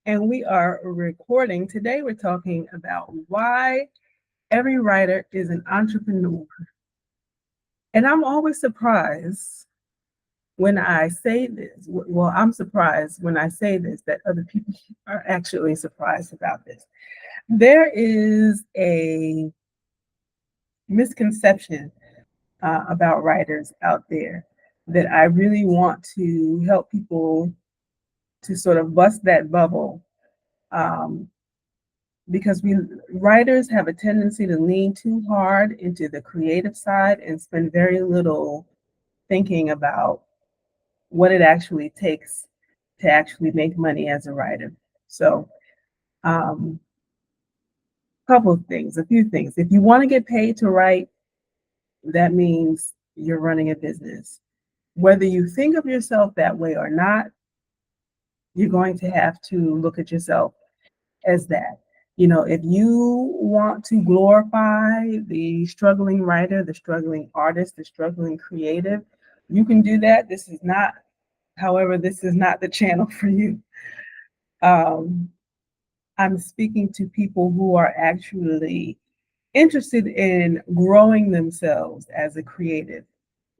and we are recording. Today we're talking about why every writer is an entrepreneur. And I'm always surprised when I say this. Well, I'm surprised when I say this that other people are actually surprised about this. There is a misconception about writers out there that I really want to help people to sort of bust that bubble, um, because we writers have a tendency to lean too hard into the creative side and spend very little thinking about what it actually takes to actually make money as a writer. So, um, a few things. If you want to get paid to write, that means you're running a business. Whether you think of yourself that way or not, you're going to have to look at yourself as that. If you want to glorify the struggling writer, the struggling artist, the struggling creative, you can do that. However, this is not the channel for you. I'm speaking to people who are actually interested in growing themselves as a creative,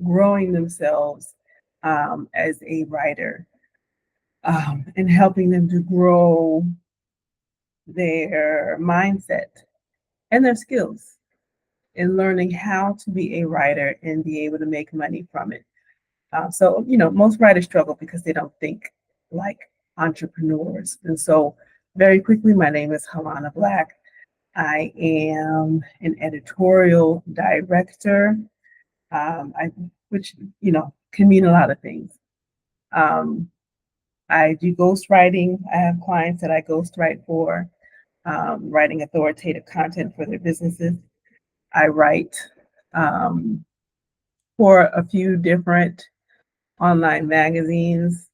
growing themselves as a writer, and helping them to grow their mindset and their skills in learning how to be a writer and be able to make money from it. Most writers struggle because they don't think like entrepreneurs. And so, very quickly, my name is Halona Black. I am an editorial director, which can mean a lot of things. I do ghostwriting. I have clients that I ghostwrite for, writing authoritative content for their businesses. I write for a few different online magazines,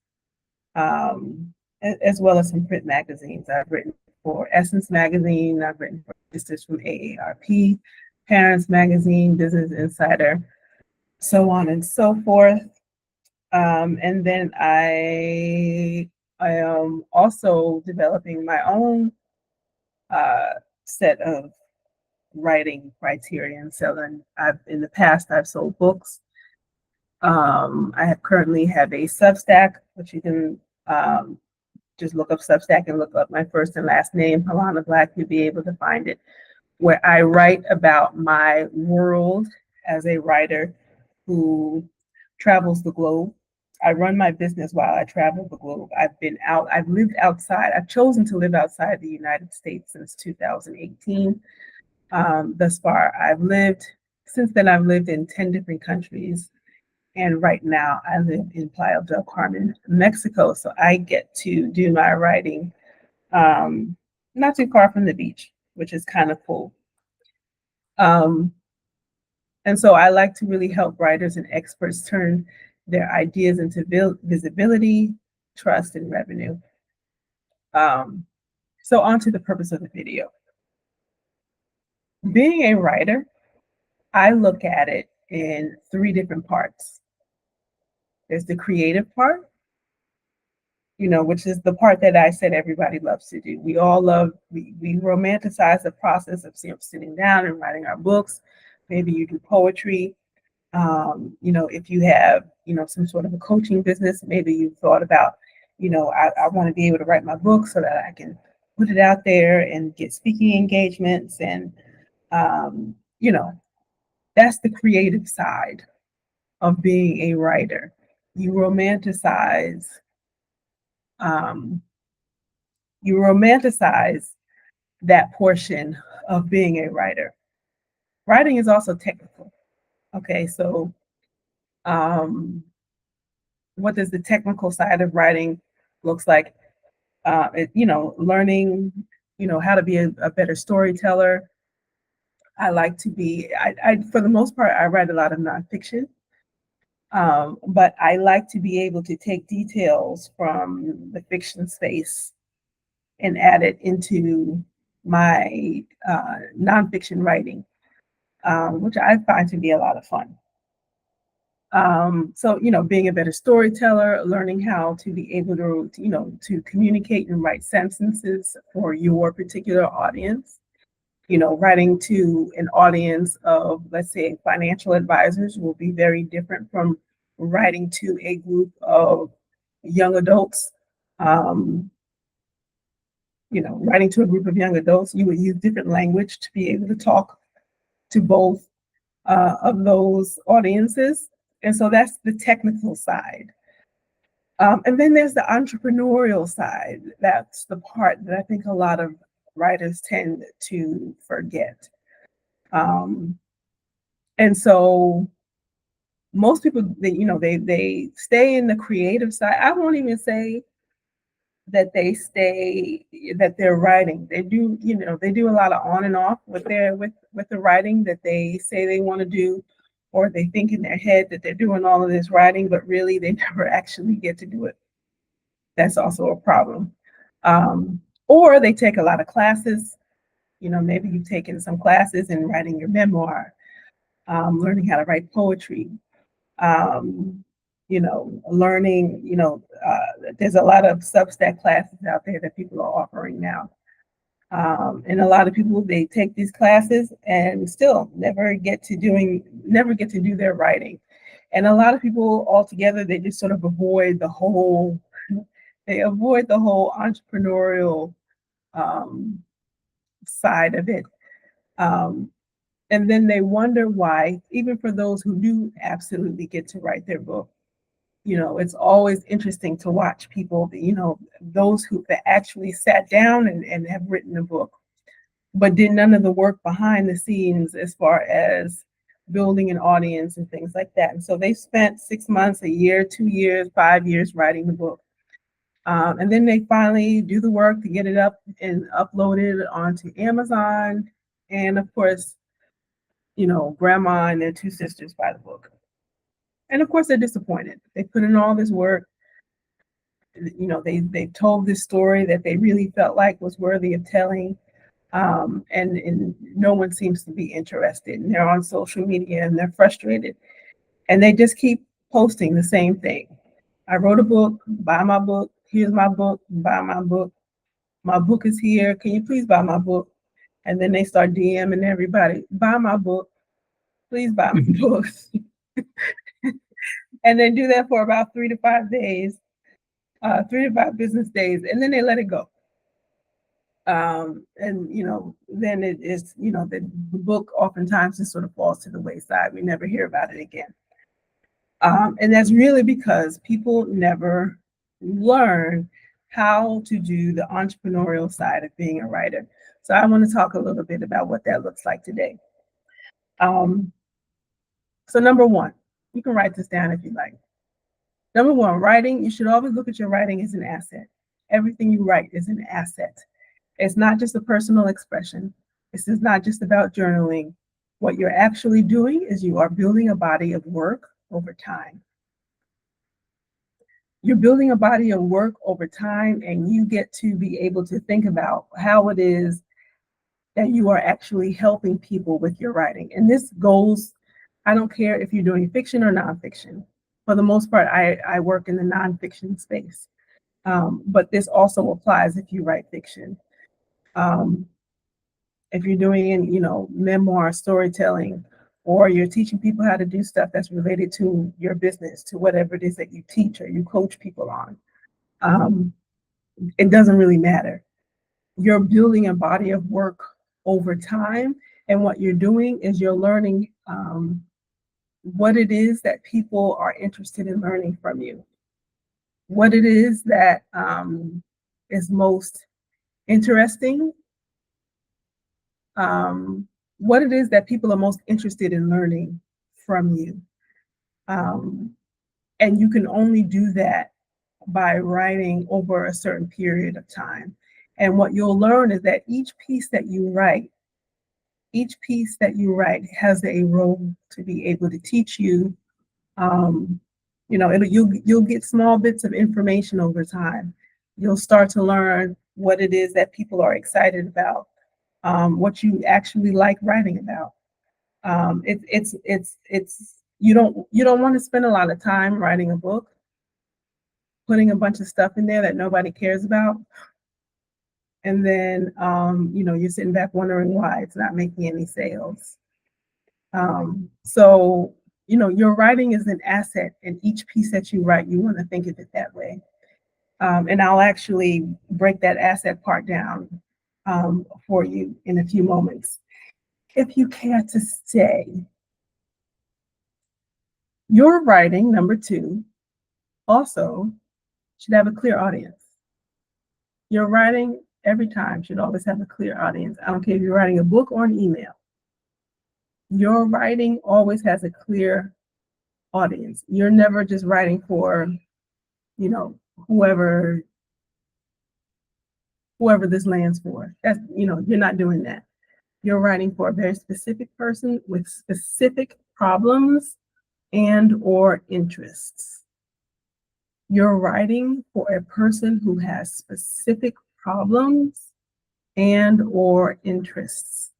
as well as some print magazines. I've written for Essence Magazine. I've written for Sisters from AARP, Parents Magazine, Business Insider, so on and so forth. And then I am also developing my own set of writing criteria. So then in the past, I've sold books. I currently have a Substack, which you can just look up Substack and look up my first and last name, Halona Black. You'll be able to find it, where I write about my world as a writer who travels the globe. I run my business while I travel the globe. I've lived outside. I've chosen to live outside the United States since 2018. Thus far, since then, I've lived in 10 different countries. And right now I live in Playa del Carmen, Mexico. So I get to do my writing not too far from the beach, which is kind of cool. And so I like to really help writers and experts turn their ideas into visibility, trust, and revenue. So on to the purpose of the video. Being a writer, I look at it in three different parts. There's the creative part, which is the part that I said everybody loves to do. We romanticize the process of sitting down and writing our books. Maybe you do poetry. If you have, some sort of a coaching business, maybe you've thought about, I want to be able to write my book so that I can put it out there and get speaking engagements. And, that's the creative side of being a writer. You romanticize that portion of being a writer. Writing is also technical. Okay, so what does the technical side of writing looks like? Learning, how to be a better storyteller. I like to be, for the most part, I write a lot of nonfiction. But I like to be able to take details from the fiction space and add it into my nonfiction writing, which I find to be a lot of fun. So, being a better storyteller, learning how to be able to communicate and write sentences for your particular audience, writing to an audience of, let's say, financial advisors will be very different from writing to a group of young adults. Um, writing to a group of young adults, you would use different language to be able to talk to both of those audiences. And so that's the technical side. And then there's the entrepreneurial side. That's the part that I think a lot of writers tend to forget. And so most people, they stay in the creative side. I won't even say that they're writing. They do, they do a lot of on and off with the writing that they say they want to do, or they think in their head that they're doing all of this writing, but really they never actually get to do it. That's also a problem. Or they take a lot of classes. Maybe you've taken some classes in writing your memoir, learning how to write poetry, learning, there's a lot of Substack classes out there that people are offering now. And a lot of people, they take these classes and still never get to do their writing. And a lot of people altogether, they just sort of avoid the whole entrepreneurial side of it. And then they wonder why, even for those who do absolutely get to write their book, it's always interesting to watch people, those who actually sat down and have written a book, but did none of the work behind the scenes as far as building an audience and things like that. And so they spent 6 months, a year, 2 years, 5 years writing the book. And then they finally do the work to get it up and uploaded onto Amazon. And of course, grandma and their 2 sisters buy the book. And of course, they're disappointed. They put in all this work. They told this story that they really felt like was worthy of telling. And no one seems to be interested. And they're on social media and they're frustrated. And they just keep posting the same thing. I wrote a book, buy my book. Here's my book, buy my book. My book is here. Can you please buy my book? And then they start DMing everybody, buy my book. Please buy my book. And then do that for about 3 to 5 days, 3 to 5 business days, and then they let it go. And then it is, the book oftentimes just sort of falls to the wayside. We never hear about it again. And that's really because people never learn how to do the entrepreneurial side of being a writer. So I want to talk a little bit about what that looks like today. So number one, you can write this down if you like. Number one, writing, you should always look at your writing as an asset. Everything you write is an asset. It's not just a personal expression. This is not just about journaling. What you're actually doing is you are building a body of work over time. You're building a body of work over time, and you get to be able to think about how it is that you are actually helping people with your writing. And this goes, I don't care if you're doing fiction or nonfiction. For the most part, I work in the nonfiction space. But this also applies if you write fiction. If you're doing, memoir storytelling, or you're teaching people how to do stuff that's related to your business, to whatever it is that you teach or you coach people on, it doesn't really matter. You're building a body of work over time, and what you're doing is you're learning what it is that people are interested in learning from you, what it is that is most interesting, what it is that people are most interested in learning from you. And you can only do that by writing over a certain period of time. And what you'll learn is that each piece that you write has a role to be able to teach you. You'll get small bits of information over time. You'll start to learn what it is that people are excited about, what you actually like writing about. You don't want to spend a lot of time writing a book, putting a bunch of stuff in there that nobody cares about, and then you're sitting back wondering why it's not making any sales. So your writing is an asset, and each piece that you write, you want to think of it that way. And I'll actually break that asset part down for you in a few moments, if you care to stay. Your writing, number 2, also should have a clear audience. Your writing every time should always have a clear audience. I don't care if you're writing a book or an email. Your writing always has a clear audience. You're never just writing for, whoever this lands for. That's, you're not doing that. You're writing for a very specific person with specific problems and or interests. You're writing for a person who has specific problems and or interests.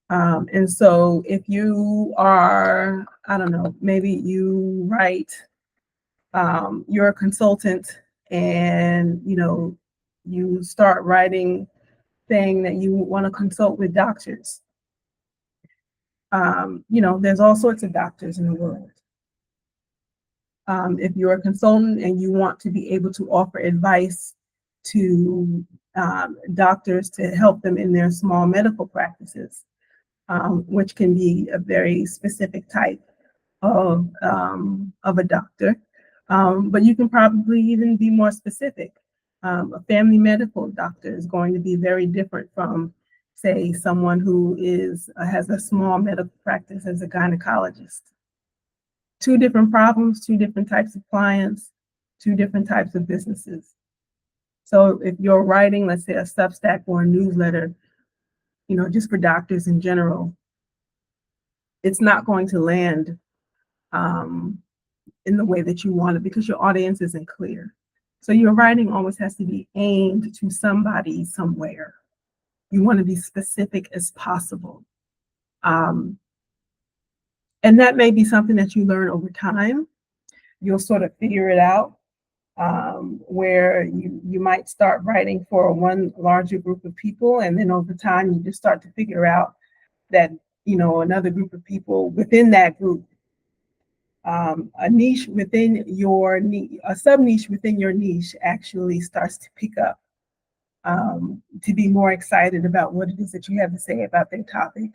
And so if you are, I don't know, maybe you write, you're a consultant, and you start writing saying that you want to consult with doctors. There's all sorts of doctors in the world. If you're a consultant and you want to be able to offer advice to doctors to help them in their small medical practices, which can be a very specific type of a doctor, but you can probably even be more specific. A family medical doctor is going to be very different from, say, someone who has a small medical practice as a gynecologist. 2 different problems, 2 different types of clients, 2 different types of businesses. So if you're writing, let's say, a Substack or a newsletter, just for doctors in general, it's not going to land in the way that you want it because your audience isn't clear. So your writing always has to be aimed to somebody somewhere. You want to be specific as possible. And that may be something that you learn over time. You'll sort of figure it out, where you might start writing for one larger group of people, and then over time you just start to figure out that another group of people within that group, a niche within your niche, a sub niche within your niche actually starts to pick up, to be more excited about what it is that you have to say about their topic.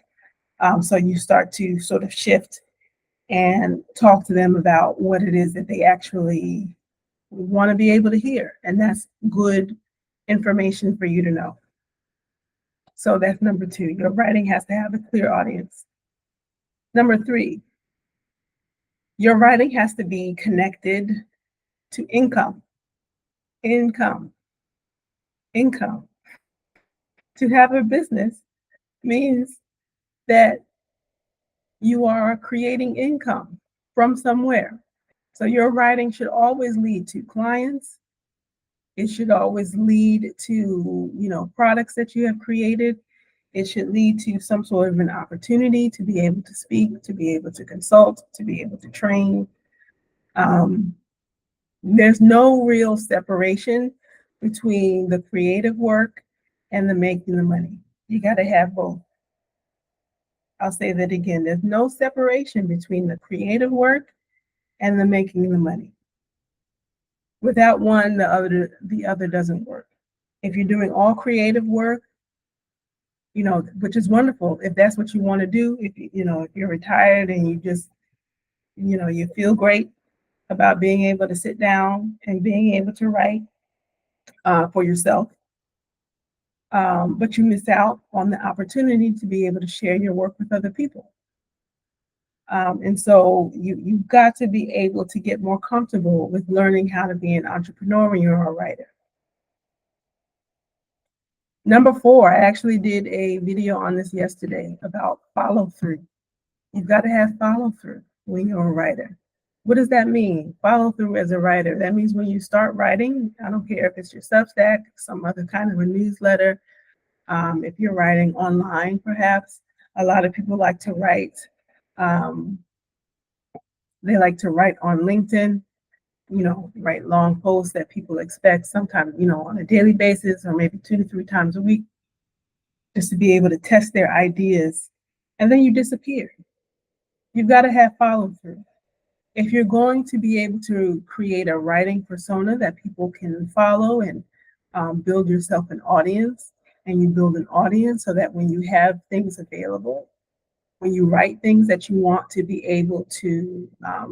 So you start to sort of shift and talk to them about what it is that they actually want to be able to hear. And that's good information for you to know. So that's number 2. Your writing has to have a clear audience. Number 3, your writing has to be connected to income. Income. To have a business means that you are creating income from somewhere. So your writing should always lead to clients. It should always lead to, products that you have created. It should lead to some sort of an opportunity to be able to speak, to be able to consult, to be able to train. There's no real separation between the creative work and the making the money. You got to have both. I'll say that again. There's no separation between the creative work and the making the money. Without one, the other doesn't work. If you're doing all creative work, which is wonderful, if that's what you want to do, if you're retired and you just, you feel great about being able to sit down and being able to write for yourself, but you miss out on the opportunity to be able to share your work with other people. And so you've got to be able to get more comfortable with learning how to be an entrepreneur when you're a writer. Number 4, I actually did a video on this yesterday about follow through. You've got to have follow through when you're a writer. What does that mean? Follow through as a writer. That means when you start writing, I don't care if it's your Substack, some other kind of a newsletter, if you're writing online, perhaps. A lot of people like to write They like to write on LinkedIn, write long posts that people expect sometimes, on a daily basis or maybe 2 to 3 times a week, just to be able to test their ideas. And then you disappear. You've got to have follow through. If you're going to be able to create a writing persona that people can follow and build yourself an audience, and you build an audience so that when you have things available, when you write things that you want to be able to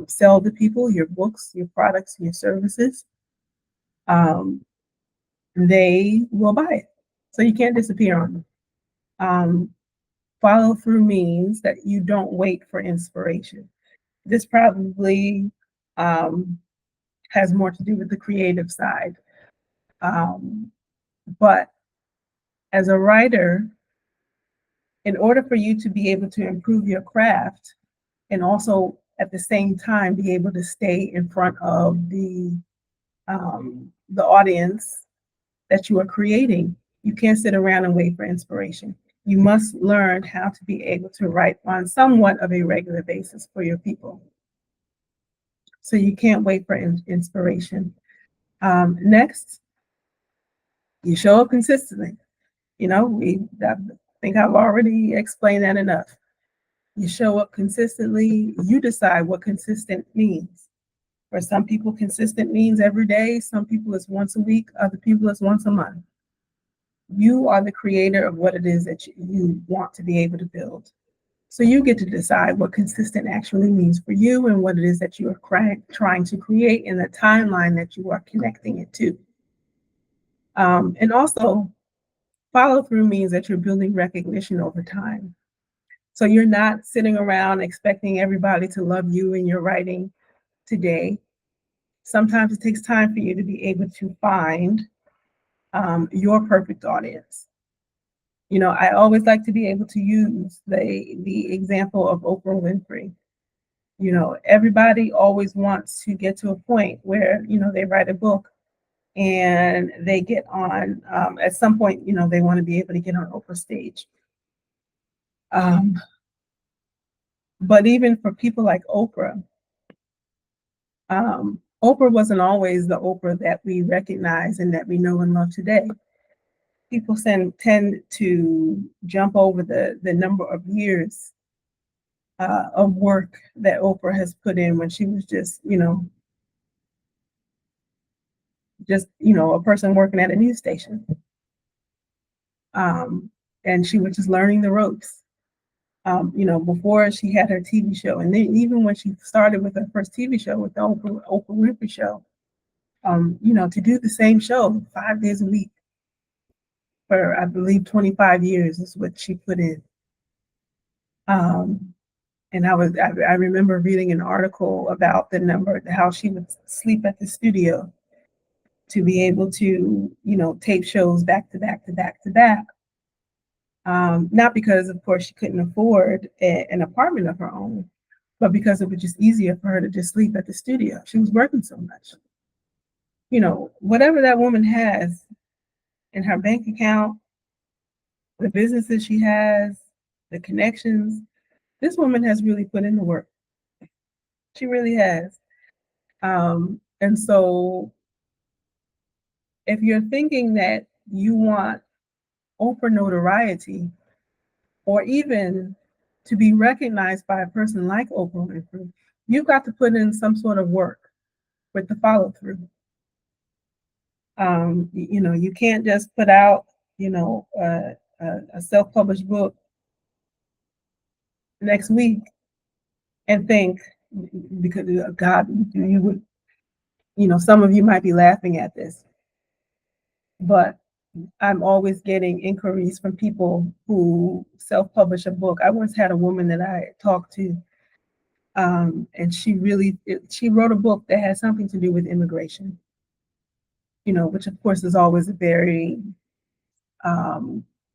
sell to people, your books, your products, your services, they will buy it. So you can't disappear on them. Follow through means that you don't wait for inspiration. This probably has more to do with the creative side. But as a writer, in order for you to be able to improve your craft and also at the same time be able to stay in front of the audience that you are creating, you can't sit around and wait for inspiration. You must learn how to be able to write on somewhat of a regular basis for your people. So you can't wait for inspiration. Next, you show up consistently. I think I've already explained that enough. You show up consistently. You decide what consistent means. For some people, consistent means every day. Some people it's once a week. Other people it's once a month. You are the creator of what it is that you want to be able to build. So you get to decide what consistent actually means for you and what it is that you are trying to create in the timeline that you are connecting it to. And also, follow through means that you're building recognition over time. So you're not sitting around expecting everybody to love you and your writing today. Sometimes it takes time for you to be able to find your perfect audience. I always like to be able to use the example of Oprah Winfrey. Everybody always wants to get to a point where, they write a book and they get on, at some point, they want to be able to get on Oprah's stage. But even for people like Oprah, Oprah wasn't always the Oprah that we recognize and that we know and love today. People tend to jump over the number of years of work that Oprah has put in when she was just a person working at a news station. And she was just learning the ropes. Before she had her TV show, and then even when she started with her first TV show with the Oprah Winfrey Show, to do the same show 5 days a week for, I believe, 25 years is what she put in. And I remember reading an article about how she would sleep at the studio to be able to, tape shows back to back to back to back. Not because, of course, she couldn't afford an apartment of her own, but because it was just easier for her to just sleep at the studio. She was working so much. Whatever that woman has in her bank account, the businesses she has, the connections, this woman has really put in the work. She really has. And so if you're thinking that you want Oprah notoriety, or even to be recognized by a person like Oprah Winfrey, you've got to put in some sort of work with the follow through. You can't just put out, a self-published book next week and think, because God, you would, some of you might be laughing at this, but I'm always getting inquiries from people who self-publish a book. I once had a woman that I talked to, and she wrote a book that had something to do with immigration, which of course is always a very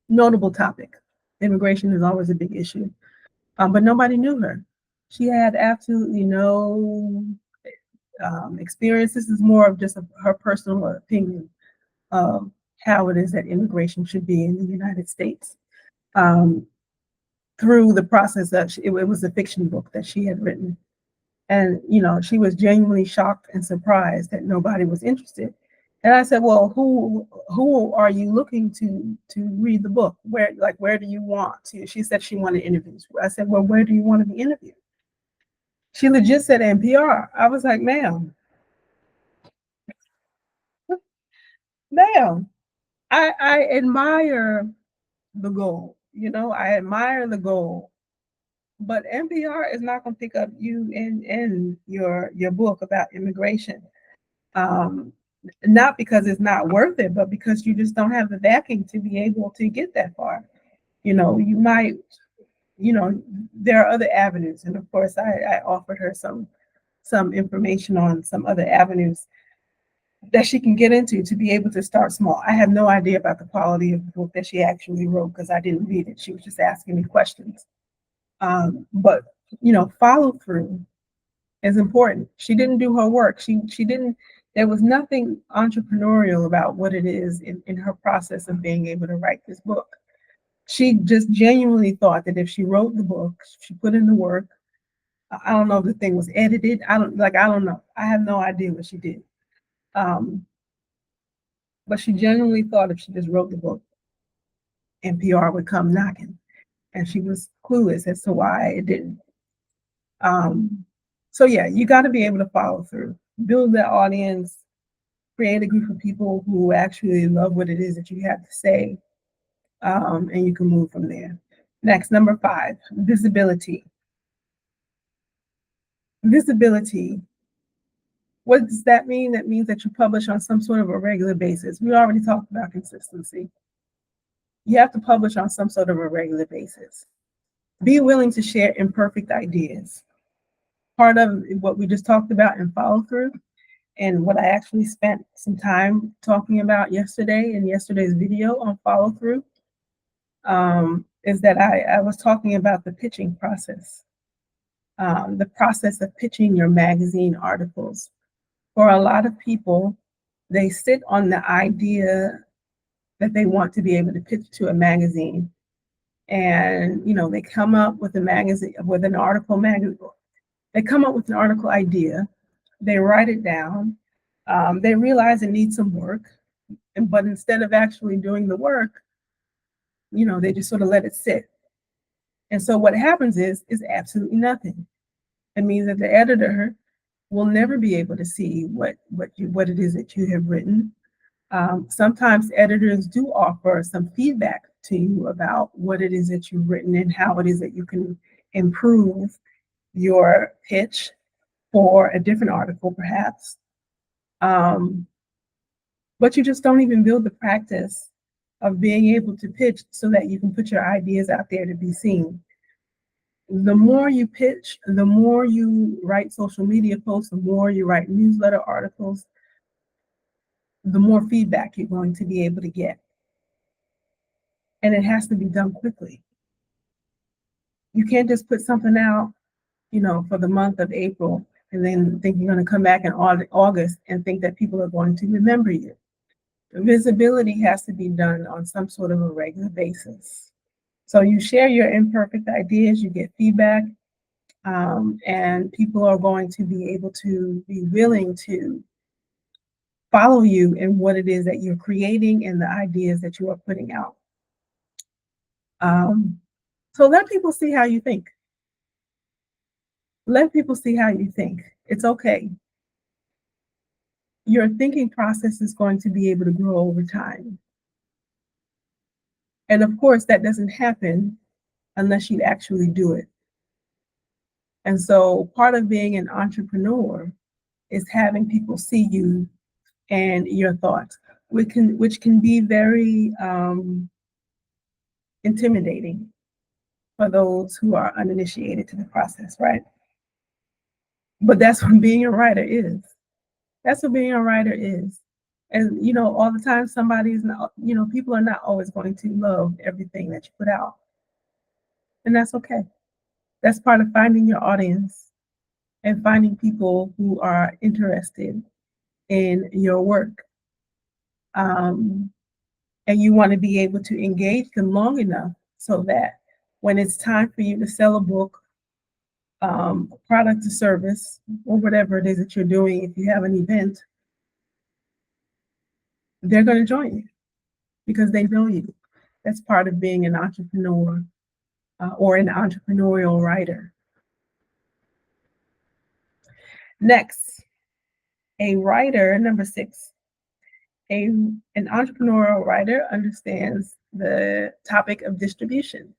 notable topic. Immigration is always a big issue, but nobody knew her. She had absolutely no experience. This is more of just her personal opinion of how it is that immigration should be in the United States. Through the process of, it was a fiction book that she had written. And, she was genuinely shocked and surprised that nobody was interested. And I said, well, who are you looking to read the book? Where do you want to? She said she wanted interviews. I said, well, where do you want to be interviewed? She legit said NPR. I was like, ma'am, I admire the goal. I admire the goal, but NPR is not going to pick up you in your book about immigration. Um, Not because it's not worth it, but because you just don't have the backing to be able to get that far. You might, there are other avenues, and of course, I offered her some information on some other avenues that she can get into to be able to start small. I have no idea about the quality of the book that she actually wrote because I didn't read it. She was just asking me questions. But follow through is important. She didn't do her work. She didn't. There was nothing entrepreneurial about what it is in her process of being able to write this book. She just genuinely thought that if she wrote the book, she put in the work. I don't know if the thing was edited. I don't know. I have no idea what she did. Um, but she genuinely thought if she just wrote the book, NPR would come knocking, and she was clueless as to why it didn't. So yeah, you got to be able to follow through, build that audience, create a group of people who actually love what it is that you have to say, and you can move from there. Next, number 5, visibility. Visibility. What does that mean? That means that you publish on some sort of a regular basis. We already talked about consistency. You have to publish on some sort of a regular basis. Be willing to share imperfect ideas. Part of what we just talked about in follow through, and what I actually spent some time talking about yesterday in yesterday's video on follow through, is that I was talking about the pitching process, the process of pitching your magazine articles. For a lot of people, they sit on the idea that they want to be able to pitch to a magazine. And, they come up with an article magazine. They come up with an article idea. They write it down. They realize it needs some work. But instead of actually doing the work, they just sort of let it sit. And so what happens is absolutely nothing. It means that the editor will never be able to see what it is that you have written. Sometimes editors do offer some feedback to you about what it is that you've written and how it is that you can improve your pitch for a different article, perhaps. But you just don't even build the practice of being able to pitch so that you can put your ideas out there to be seen. The more you pitch, the more you write social media posts, the more you write newsletter articles, the more feedback you're going to be able to get. And it has to be done quickly. You can't just put something out, for the month of April and then think you're going to come back in August and think that people are going to remember you. The visibility has to be done on some sort of a regular basis. So you share your imperfect ideas, you get feedback, and people are going to be able to be willing to follow you in what it is that you're creating and the ideas that you are putting out. So let people see how you think. Let people see how you think. It's okay. Your thinking process is going to be able to grow over time. And of course, that doesn't happen unless you actually do it. And so part of being an entrepreneur is having people see you and your thoughts, which can be very intimidating for those who are uninitiated to the process, right? But that's what being a writer is. That's what being a writer is. And, all the time somebody's not, people are not always going to love everything that you put out. And that's okay. That's part of finding your audience and finding people who are interested in your work. And you want to be able to engage them long enough so that when it's time for you to sell a book product or service or whatever it is that you're doing. If you have an event, they're going to join you because they know you. That's part of being an entrepreneur or an entrepreneurial writer. Next, a writer, number 6, an entrepreneurial writer understands the topic of distribution.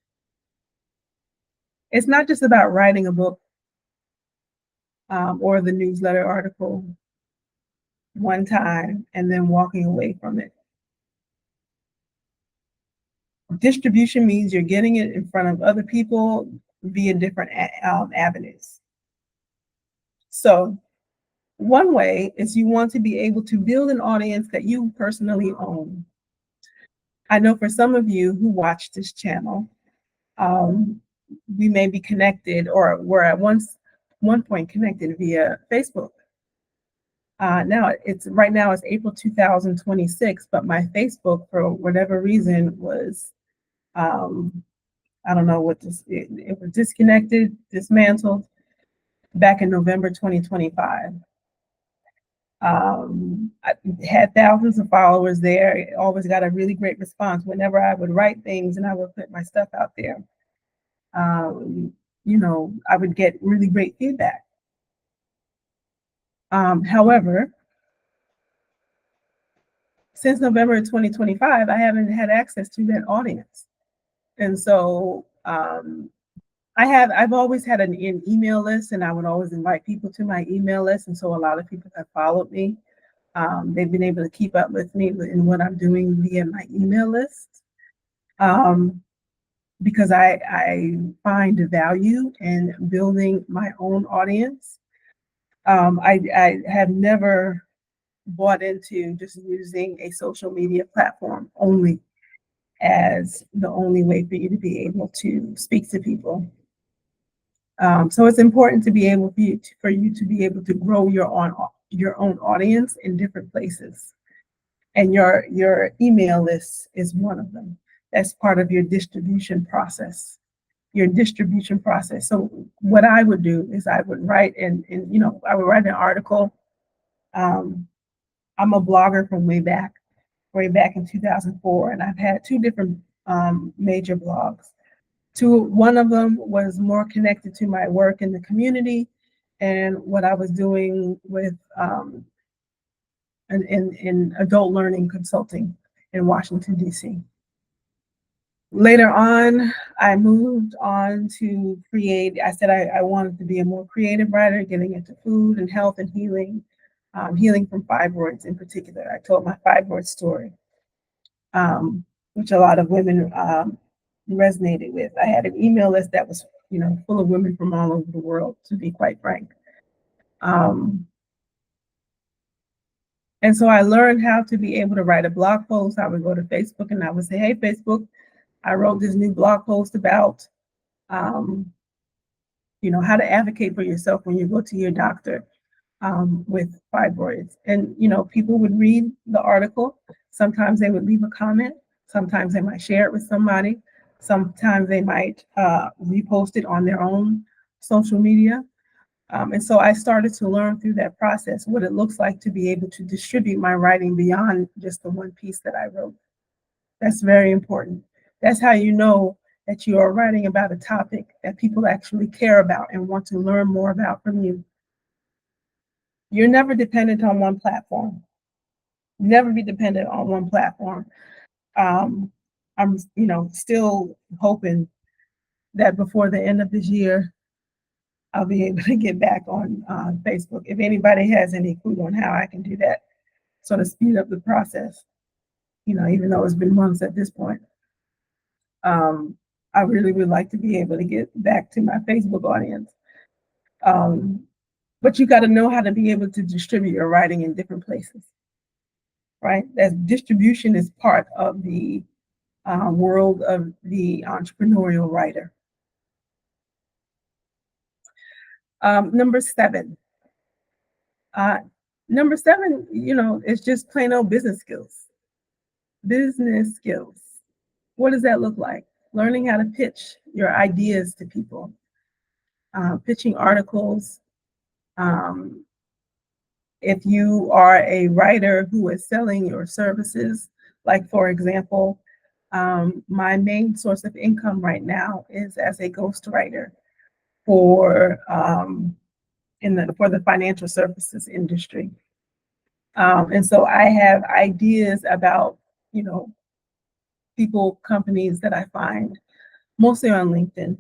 It's not just about writing a book or the newsletter article one time and then walking away from it. Distribution means you're getting it in front of other people via different avenues. So one way is you want to be able to build an audience that you personally own. I know for some of you who watch this channel, we may be connected or were at one point connected via Facebook. Now right now it's April 2026, but my Facebook for whatever reason was, I don't know what it was disconnected, dismantled back in November 2025. I had thousands of followers there. I always got a really great response whenever I would write things and I would put my stuff out there. I would get really great feedback. However, since November 2025, I haven't had access to that audience. And so I've always had an email list, and I would always invite people to my email list. And so a lot of people have followed me. They've been able to keep up with me in what I'm doing via my email list. Because I find the value in building my own audience. I have never bought into just using a social media platform only as the only way for you to be able to speak to people. So it's important to be able for you to be able to grow your own audience in different places. And your email list is one of them. That's part of your distribution process. So what I would do is I would write I would write an article. I'm a blogger from way back in 2004, and I've had 2 different major blogs. One of them was more connected to my work in the community and what I was doing with in adult learning consulting in Washington, D.C. Later on, I moved on to create. I said I wanted to be a more creative writer, getting into food and health and healing, healing from fibroids in particular. I told my fibroid story, which a lot of women resonated with. I had an email list that was, full of women from all over the world, to be quite frank. And so I learned how to be able to write a blog post. I would go to Facebook and I would say, hey, Facebook, I wrote this new blog post about, how to advocate for yourself when you go to your doctor with fibroids. And, people would read the article. Sometimes they would leave a comment. Sometimes they might share it with somebody. Sometimes they might repost it on their own social media. And so I started to learn through that process what it looks like to be able to distribute my writing beyond just the one piece that I wrote. That's very important. That's how you know that you are writing about a topic that people actually care about and want to learn more about from you. You're never dependent on one platform. Never be dependent on one platform. I'm, still hoping that before the end of this year, I'll be able to get back on Facebook. If anybody has any clue on how I can do that, sort of speed up the process, even though it's been months at this point. I really would like to be able to get back to my Facebook audience. But you got to know how to be able to distribute your writing in different places, right? That distribution is part of the world of the entrepreneurial writer. Number 7. Number 7, is just plain old business skills. Business skills. What does that look like? Learning how to pitch your ideas to people. pitching articles. If you are a writer who is selling your services, like for example, my main source of income right now is as a ghostwriter for for the financial services industry. And so I have ideas about, you know, people, companies that I find mostly on LinkedIn.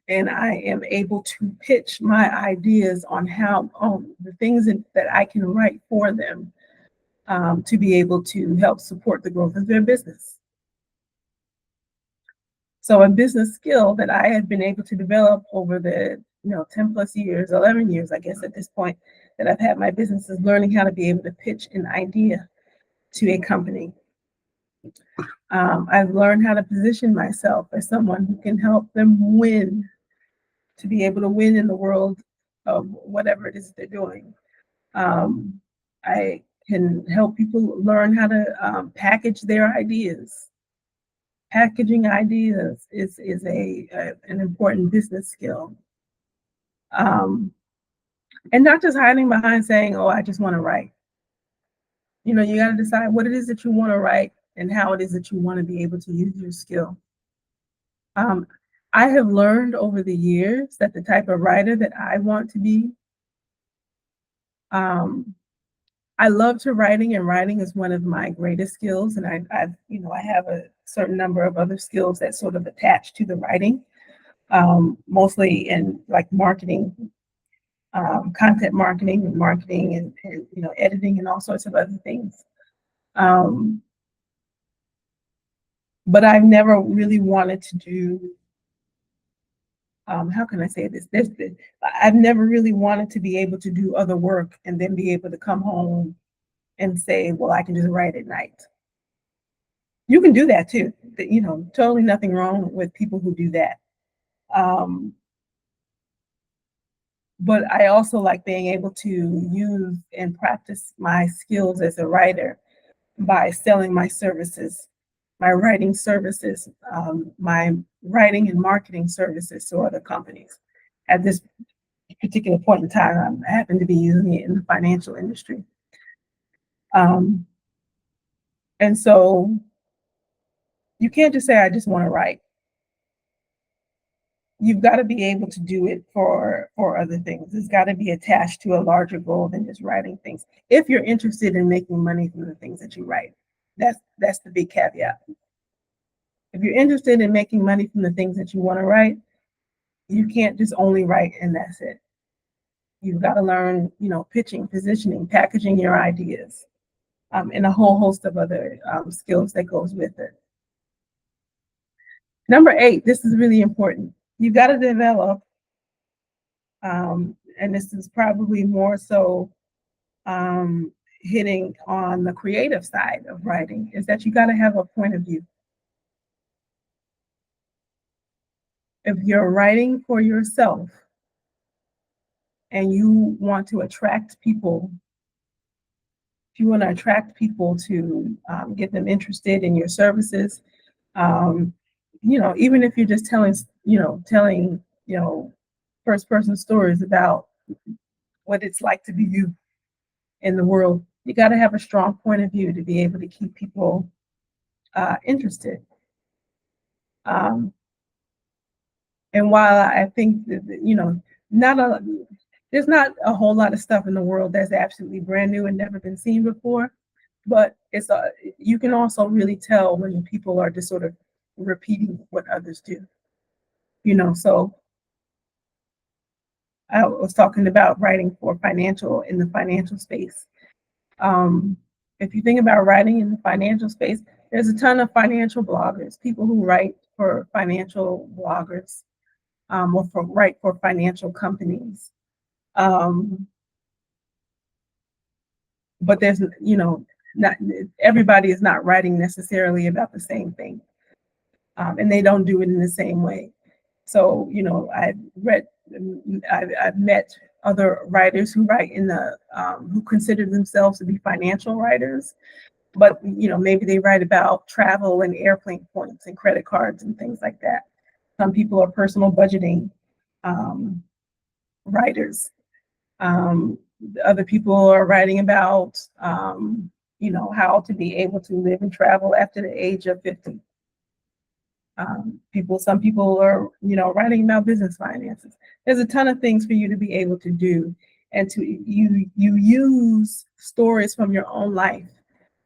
And I am able to pitch my ideas on how the things that I can write for them to be able to help support the growth of their business. So a business skill that I have been able to develop over the 10 plus years, 11 years, I guess at this point, that I've had my business is learning how to be able to pitch an idea to a company. I've learned how to position myself as someone who can help them win, to be able to win in the world of whatever it is they're doing. I can help people learn how to package their ideas. Packaging ideas is an important business skill. And not just hiding behind saying, oh, I just want to write. You got to decide what it is that you want to write and how it is that you want to be able to use your skill. I have learned over the years that the type of writer that I want to be, I love to writing, and writing is one of my greatest skills. And I have a certain number of other skills that sort of attach to the writing, mostly in like marketing, content marketing and editing and all sorts of other things. But I've never really wanted to do, how can I say this? I've never really wanted to be able to do other work and then be able to come home and say, well, I can just write at night. You can do that too. Totally nothing wrong with people who do that. But I also like being able to use and practice my skills as a writer by selling my services, my writing services, my writing and marketing services to other companies. At this particular point in time, I happen to be using it in the financial industry. And so you can't just say, I just want to write. You've got to be able to do it for other things. It's got to be attached to a larger goal than just writing things. If you're interested in making money from the things that you write, that's the big caveat. If you're interested in making money from the things that you want to write, you can't just only write and that's it. You've got to learn, pitching, positioning, packaging your ideas, and a whole host of other skills that goes with it. Number 8, this is really important. You've got to develop, and this is probably more so hitting on the creative side of writing, is that you got to have a point of view. If you're writing for yourself and you want to attract people, if you want to attract people to get them interested in your services, even if you're just telling first person stories about what it's like to be you in the world, you got to have a strong point of view to be able to keep people interested. And while I think that, there's not a whole lot of stuff in the world that's absolutely brand new and never been seen before, but you can also really tell when people are just sort of repeating what others do. So I was talking about writing for in the financial space. If you think about writing in the financial space, there's a ton of financial bloggers, people who write for financial bloggers, or write for financial companies. But there's, not everybody is not writing necessarily about the same thing, and they don't do it in the same way. So, I've met other writers who write who consider themselves to be financial writers, but maybe they write about travel and airplane points and credit cards and things like that. Some people are personal budgeting. writers. Other people are writing about, how to be able to live and travel after the age of 50. Some people are, writing about business finances. There's a ton of things for you to be able to do, and you use stories from your own life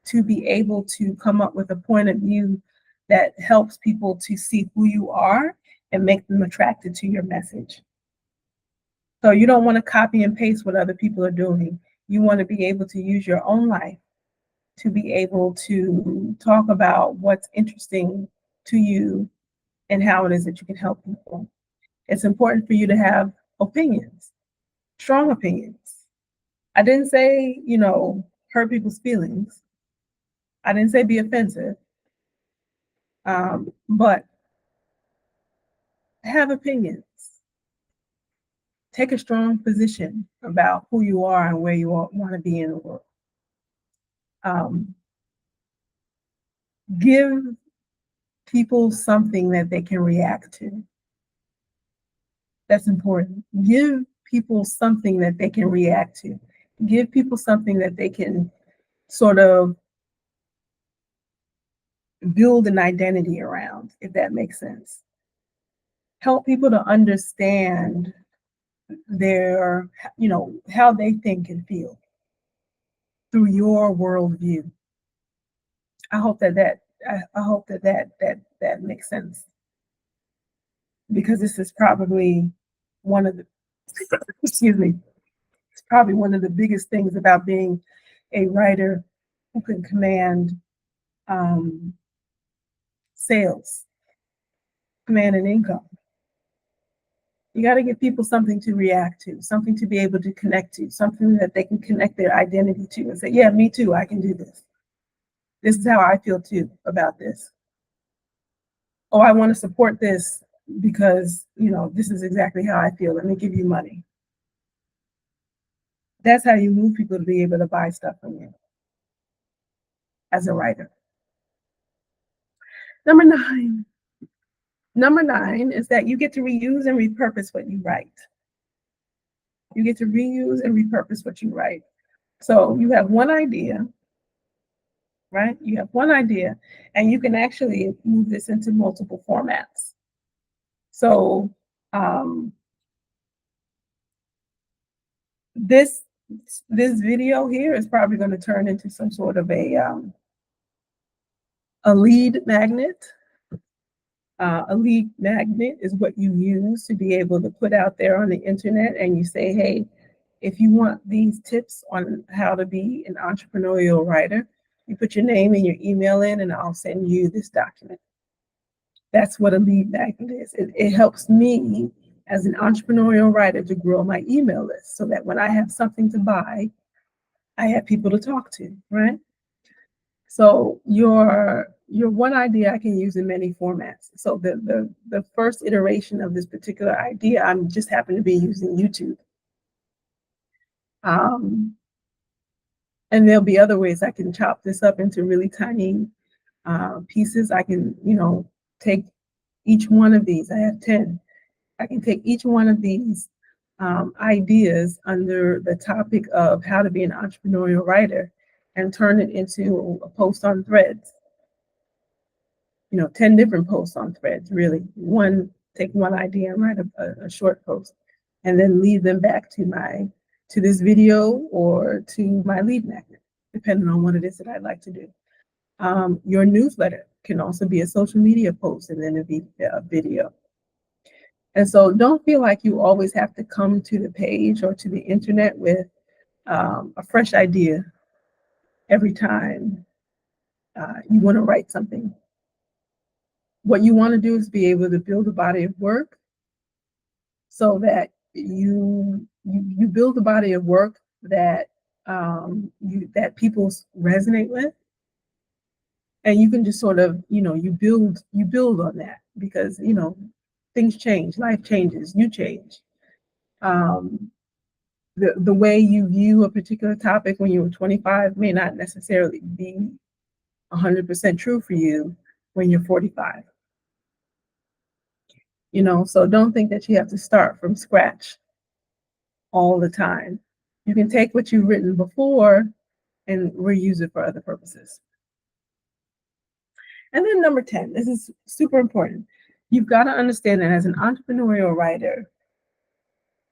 to be able to come up with a point of view that helps people to see who you are and make them attracted to your message. So you don't want to copy and paste what other people are doing. You want to be able to use your own life to be able to talk about what's interesting to you and how it is that you can help people. It's important for you to have opinions, strong opinions. I didn't say, hurt people's feelings. I didn't say be offensive, but have opinions. Take a strong position about who you are and where you want to be in the world. Give people something that they can react to. That's important. Give people something that they can react to. Give people something that they can sort of build an identity around, if that makes sense. Help people to understand their, how they think and feel through your worldview. I hope that makes sense, because this is probably one of the excuse me, it's probably one of the biggest things about being a writer who can command sales, command an income. You got to give people something to react to, something to be able to connect to, something that they can connect their identity to and say, yeah, me too, I can do this. This is how I feel too about this. Oh, I want to support this because, this is exactly how I feel. Let me give you money. That's how you move people to be able to buy stuff from you as a writer. Number nine is that you get to reuse and repurpose what you write. You get to reuse and repurpose what you write. So you have one idea, right? You have one idea, and you can actually move this into multiple formats. So this video here is probably going to turn into some sort of a lead magnet. A lead magnet is what you use to be able to put out there on the internet, and you say, hey, if you want these tips on how to be an entrepreneurial writer, you put your name and your email in, and I'll send you this document. That's what a lead magnet is. It helps me as an entrepreneurial writer to grow my email list so that when I have something to buy, I have people to talk to, right? So your one idea I can use in many formats. So the first iteration of this particular idea, I'm just happen to be using YouTube. And there'll be other ways I can chop this up into really tiny pieces. I can, take each one of these. I have 10. I can take each one of these ideas under the topic of how to be an entrepreneurial writer and turn it into a post on Threads. 10 different posts on Threads, really. Take one idea and write a short post, and then lead them back to this video or to my lead magnet, depending on what it is that I'd like to do. Your newsletter can also be a social media post and then a video. And so don't feel like you always have to come to the page or to the internet with a fresh idea every time you want to write something. What you want to do is be able to build a body of work so that you build a body of work that that people resonate with, and you can just sort of you build on that, because things change, life changes, you change. The way you view a particular topic when you were 25 may not necessarily be 100% true for you when you're 45. So don't think that you have to start from scratch all the time. You can take what you've written before and reuse it for other purposes. And then number 10, this is super important. You've got to understand that as an entrepreneurial writer,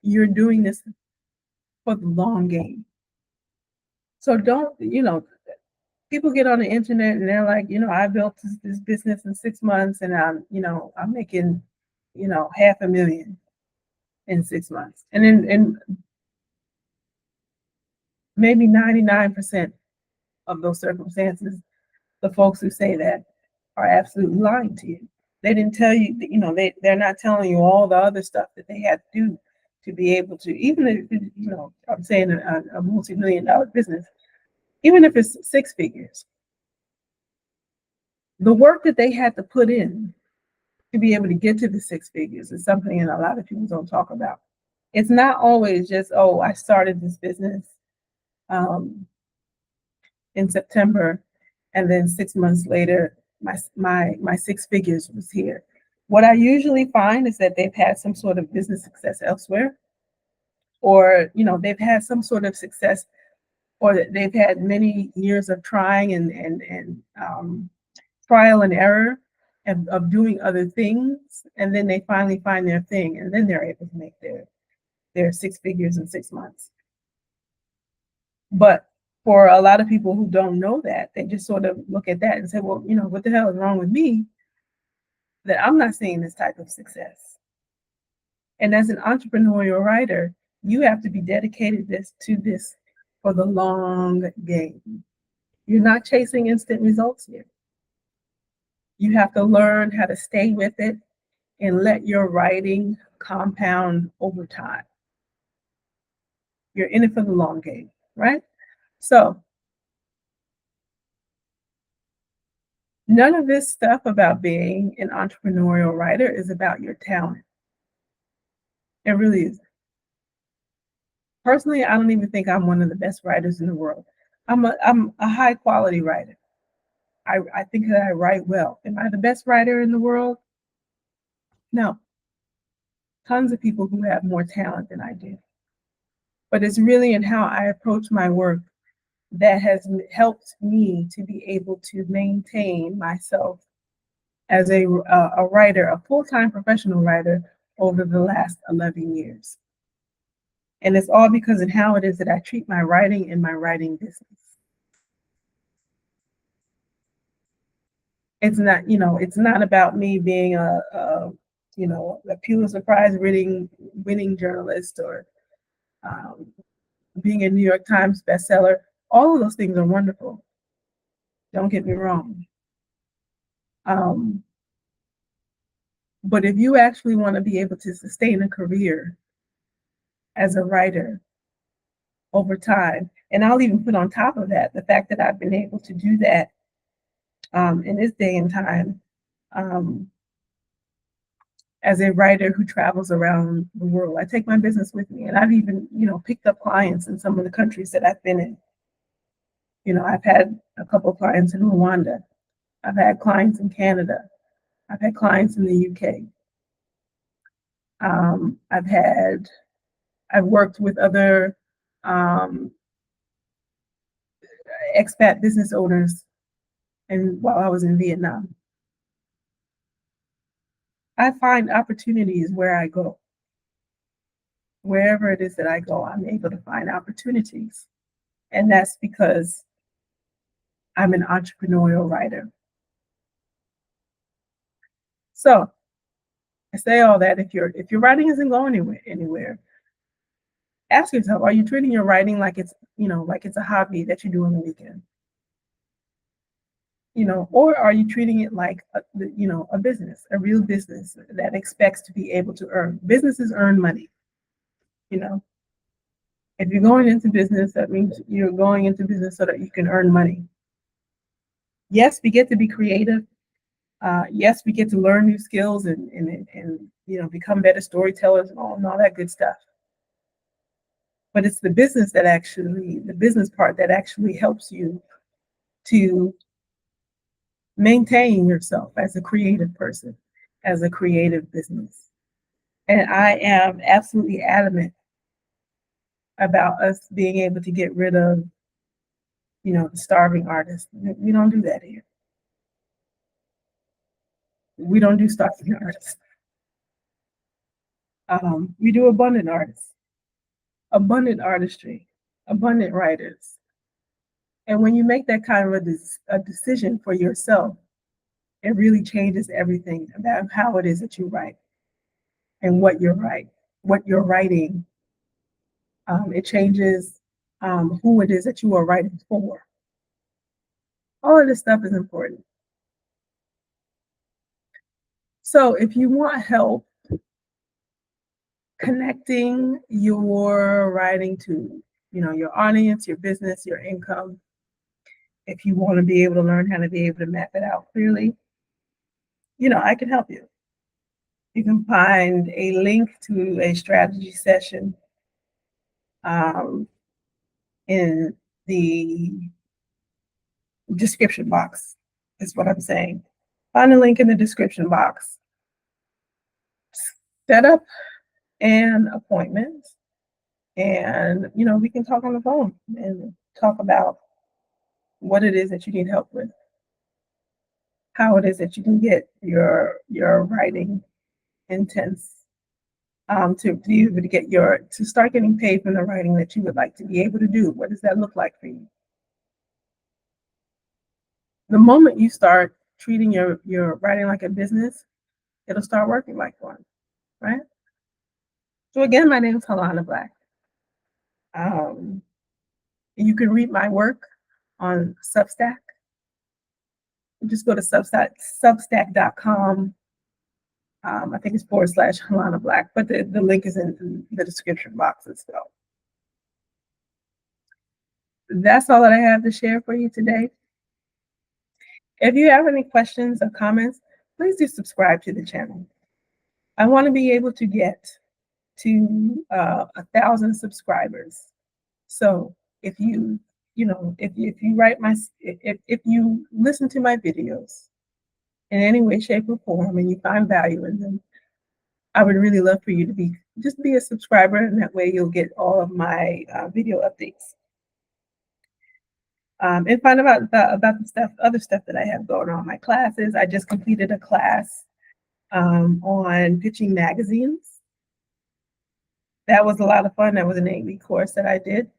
you're doing this for the long game. So don't, people get on the internet and they're like, I built this business in 6 months and I'm making, $500,000 in 6 months. And then maybe 99% of those circumstances, the folks who say that are absolutely lying to you. They didn't tell you, they're not telling you all the other stuff that they had to do to be able to, even if, I'm saying a multi-million-dollar business, even if it's six figures, the work that they had to put in to be able to get to the six figures is something that a lot of people don't talk about. It's not always just, oh, I started this business in September, and then 6 months later, my six figures was here. What I usually find is that they've had some sort of business success elsewhere, or they've had some sort of success, or that they've had many years of trying and trial and error of doing other things, and then they finally find their thing, and then they're able to make their six figures in 6 months. But for a lot of people who don't know that, they just sort of look at that and say, well, what the hell is wrong with me that I'm not seeing this type of success? And as an entrepreneurial writer, you have to be dedicated to this for the long game. You're not chasing instant results here. You have to learn how to stay with it and let your writing compound over time. You're in it for the long game, right? So none of this stuff about being an entrepreneurial writer is about your talent. It really isn't. Personally, I don't even think I'm one of the best writers in the world. I'm a high quality writer. I think that I write well. Am I the best writer in the world? No. Tons of people who have more talent than I do. But it's really in how I approach my work that has helped me to be able to maintain myself as a writer, a full-time professional writer, over the last 11 years. And it's all because of how it is that I treat my writing and my writing business. It's not about me being a Pulitzer Prize winning journalist, or being a New York Times bestseller. All of those things are wonderful. Don't get me wrong. But if you actually want to be able to sustain a career as a writer over time, and I'll even put on top of that the fact that I've been able to do that in this day and time, as a writer who travels around the world. I take my business with me, and I've even, picked up clients in some of the countries that I've been in. I've had a couple of clients in Rwanda. I've had clients in Canada. I've had clients in the UK. I've worked with other expat business owners, and while I was in Vietnam. I find opportunities where I go. Wherever it is that I go, I'm able to find opportunities. And that's because I'm an entrepreneurial writer. So I say all that, if your writing isn't going anywhere, ask yourself, are you treating your writing like it's a hobby that you do on the weekend? Or are you treating it like a business, a real business that expects to be able to earn? Businesses earn money. If you're going into business, that means you're going into business so that you can earn money. Yes, we get to be creative. Yes, we get to learn new skills and become better storytellers and all that good stuff. But it's the business part that actually helps you to maintain yourself as a creative person as a creative business. And I am absolutely adamant about us being able to get rid of, the starving artists. We don't do that here. We don't do starving artists. We do abundant artists, abundant artistry, abundant writers. And when you make that kind of a decision for yourself, it really changes everything about how it is that you write and what you're writing. It changes who it is that you are writing for. All of this stuff is important. So if you want help connecting your writing to, your audience, your business, your income, if you want to be able to learn how to be able to map it out clearly, I can help you. You can find a link to a strategy session in the description box, is what I'm saying. Find a link in the description box. Set up an appointment, and we can talk on the phone and talk about what it is that you need help with, how it is that you can get your writing intense, to be able to to start getting paid from the writing that you would like to be able to do. What does that look like for you? The moment you start treating your writing like a business, it'll start working like one, right? So again, my name is Halona Black. You can read my work on Substack. Just go to substack.com. I think it's / Halona Black, but the link is in the description box as well. That's all that I have to share for you today. If you have any questions or comments, please do subscribe to the channel. I want to be able to get to 1,000 subscribers. So if you if you listen to my videos in any way, shape, or form, and you find value in them, I would really love for you to be a subscriber, and that way you'll get all of my video updates. And find out about the other stuff that I have going on. My classes. I just completed a class on pitching magazines. That was a lot of fun. That was an 8-week course that I did.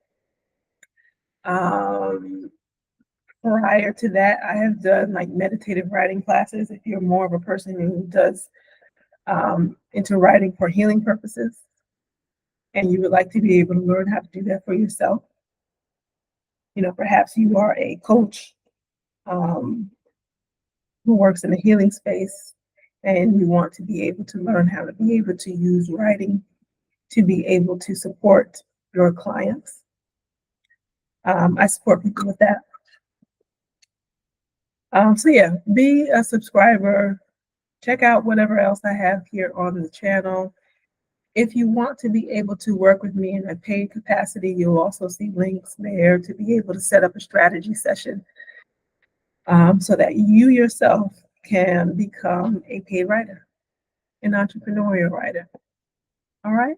Prior to that, I have done like meditative writing classes. If you're more of a person who does into writing for healing purposes, and you would like to be able to learn how to do that for yourself, perhaps you are a coach who works in a healing space, and you want to be able to learn how to be able to use writing to be able to support your clients. I support people with that. So yeah, be a subscriber. Check out whatever else I have here on the channel. If you want to be able to work with me in a paid capacity, you'll also see links there to be able to set up a strategy session so that you yourself can become a paid writer, an entrepreneurial writer. All right.